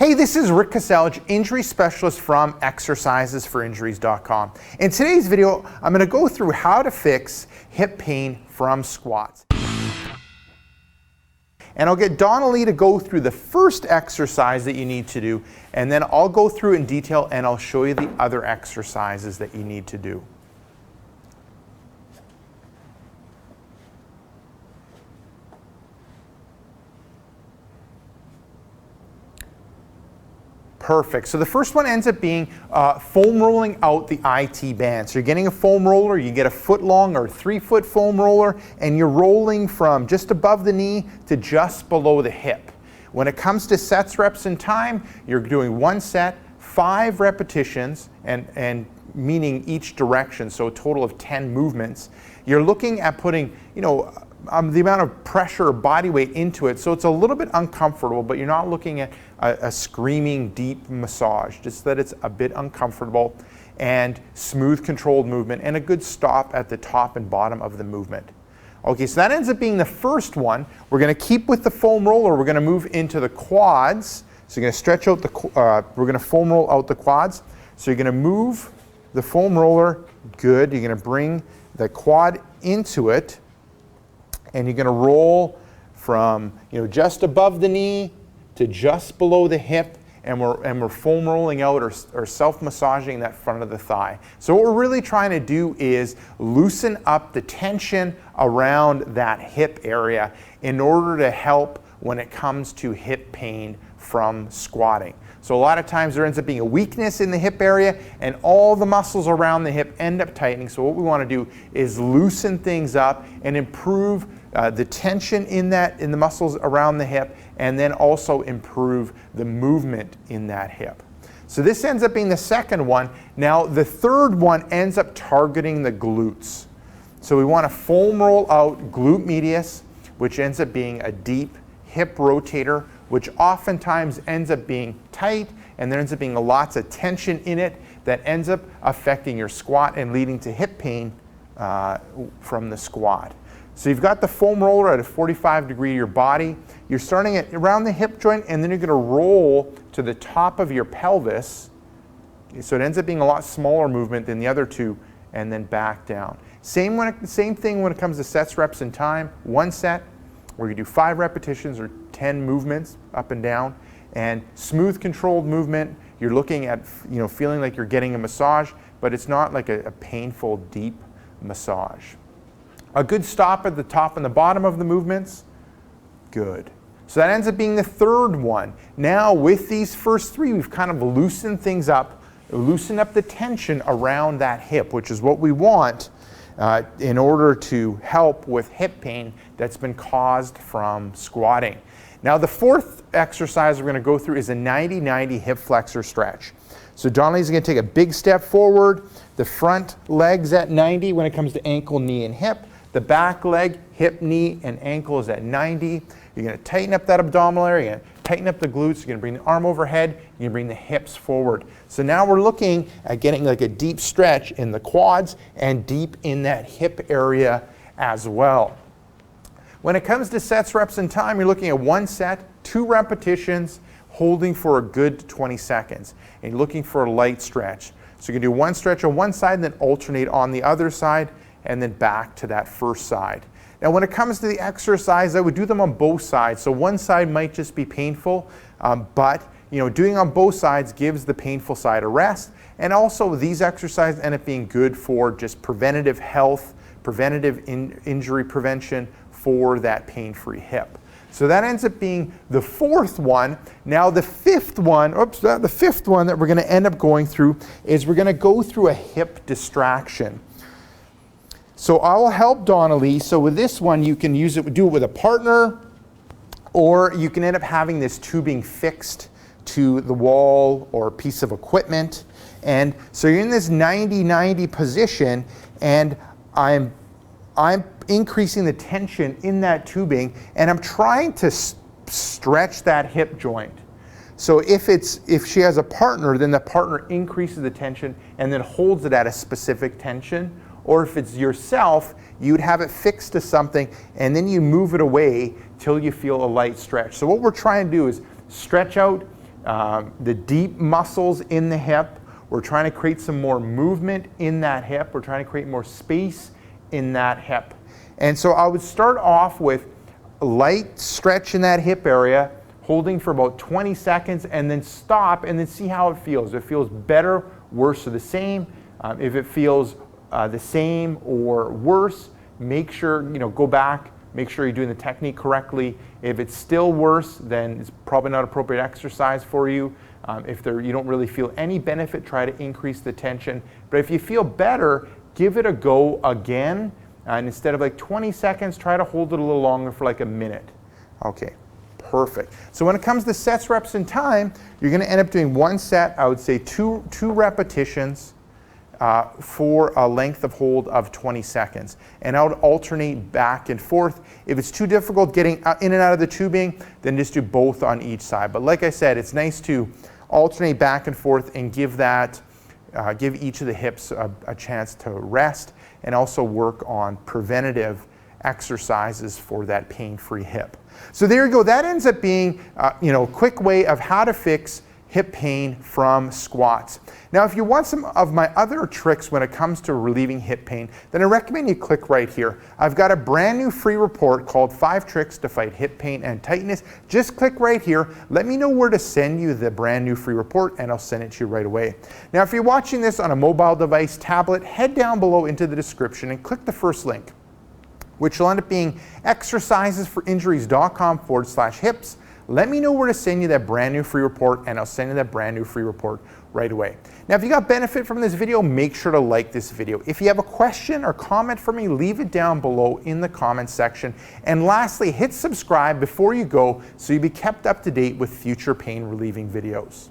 Hey, this is Rick Kaselj, injury specialist from exercisesforinjuries.com. In today's video, I'm going to go through how to fix hip pain from squats. And I'll get Donnelly to go through the first exercise that you need to do, and then I'll go through it in detail and I'll show you the other exercises that you need to do. Perfect. So the first one ends up being foam rolling out the IT band. So you're getting a foam roller, you get a foot long or 3 foot foam roller, and you're rolling from just above the knee to just below the hip. When it comes to sets, reps, and time, you're doing 1 set, 5 repetitions, and meaning each direction, so a total of 10 movements. You're looking at putting, the amount of pressure or body weight into it, so it's a little bit uncomfortable, but you're not looking at a screaming deep massage, just that it's a bit uncomfortable, and smooth controlled movement, and a good stop at the top and bottom of the movement. Okay, so that ends up being the first one. We're going to keep with the foam roller. We're going to move into the quads. So you're going to stretch out we're going to foam roll out the quads. So you're going to move the foam roller, good. You're going to bring the quad into it, and you're going to roll from just above the knee to just below the hip, and we're foam rolling out or self-massaging that front of the thigh. So what we're really trying to do is loosen up the tension around that hip area in order to help when it comes to hip pain from squatting. So a lot of times there ends up being a weakness in the hip area, and all the muscles around the hip end up tightening. So what we want to do is loosen things up and improve the tension in the muscles around the hip, and then also improve the movement in that hip. So this ends up being the second one. Now the third one ends up targeting the glutes. So we want to foam roll out glute medius, which ends up being a deep hip rotator, which oftentimes ends up being tight, and there ends up being lots of tension in it that ends up affecting your squat and leading to hip pain from the squat. So you've got the foam roller at a 45 degree to your body. You're starting at around the hip joint, and then you're going to roll to the top of your pelvis. So it ends up being a lot smaller movement than the other two, and then back down. Same thing when it comes to sets, reps, and time. 1 set where you do 5 repetitions or 10 movements up and down, and smooth controlled movement. You're looking at feeling like you're getting a massage, but it's not like a painful deep massage. A good stop at the top and the bottom of the movements, good. So that ends up being the third one. Now with these first 3, we've kind of loosened things up, loosened up the tension around that hip, which is what we want in order to help with hip pain that's been caused from squatting. Now the fourth exercise we're going to go through is a 90-90 hip flexor stretch. So Donnelly's going to take a big step forward. The front leg's at 90 when it comes to ankle, knee, and hip. The back leg, hip, knee, and ankle is at 90. You're going to tighten up that abdominal area. You're going to tighten up the glutes. You're going to bring the arm overhead. You're going to bring the hips forward. So now we're looking at getting like a deep stretch in the quads and deep in that hip area as well. When it comes to sets, reps, and time, you're looking at 1 set, 2 repetitions, holding for a good 20 seconds. And you're looking for a light stretch. So you can do 1 stretch on one side and then alternate on the other side, and then back to that first side. Now when it comes to the exercise, I would do them on both sides. So one side might just be painful, but doing on both sides gives the painful side a rest. And also these exercises end up being good for just preventative health, preventative injury prevention for that pain-free hip. So that ends up being the fourth one. Now the fifth one that we're going to end up going through is we're going to go through a hip distraction. So I will help Donnelly. So with this one, you can do it with a partner, or you can end up having this tubing fixed to the wall or a piece of equipment. And so you're in this 90-90 position, and I'm increasing the tension in that tubing, and I'm trying to stretch that hip joint. So if she has a partner, then the partner increases the tension and then holds it at a specific tension. Or if it's yourself, you'd have it fixed to something and then you move it away till you feel a light stretch. So what we're trying to do is stretch out the deep muscles in the hip. We're trying to create some more movement in that hip. We're trying to create more space in that hip. And so I would start off with a light stretch in that hip area, holding for about 20 seconds, and then stop and then see how it feels. If it feels better, worse, or the same. If it feels the same or worse, make sure, go back, make sure you're doing the technique correctly. If it's still worse, then it's probably not appropriate exercise for you. If you don't really feel any benefit, try to increase the tension. But if you feel better, give it a go again. And instead of like 20 seconds, try to hold it a little longer for like a minute. Okay, perfect. So when it comes to sets, reps, and time, you're going to end up doing one set, I would say two repetitions for a length of hold of 20 seconds. And I would alternate back and forth. If it's too difficult getting in and out of the tubing, then just do both on each side. But like I said, it's nice to alternate back and forth and give each of the hips a chance to rest, and also work on preventative exercises for that pain-free hip. So there you go. That ends up being a quick way of how to fix hip pain from squats. Now, if you want some of my other tricks when it comes to relieving hip pain, then I recommend you click right here. I've got a brand new free report called 5 Tricks to Fight Hip Pain and Tightness. Just click right here. Let me know where to send you the brand new free report, and I'll send it to you right away. Now, if you're watching this on a mobile device, tablet, head down below into the description and click the first link, which will end up being exercisesforinjuries.com/hips. Let me know where to send you that brand new free report, and I'll send you that brand new free report right away. Now, if you got benefit from this video, make sure to like this video. If you have a question or comment for me, leave it down below in the comments section. And lastly, hit subscribe before you go so you'll be kept up to date with future pain relieving videos.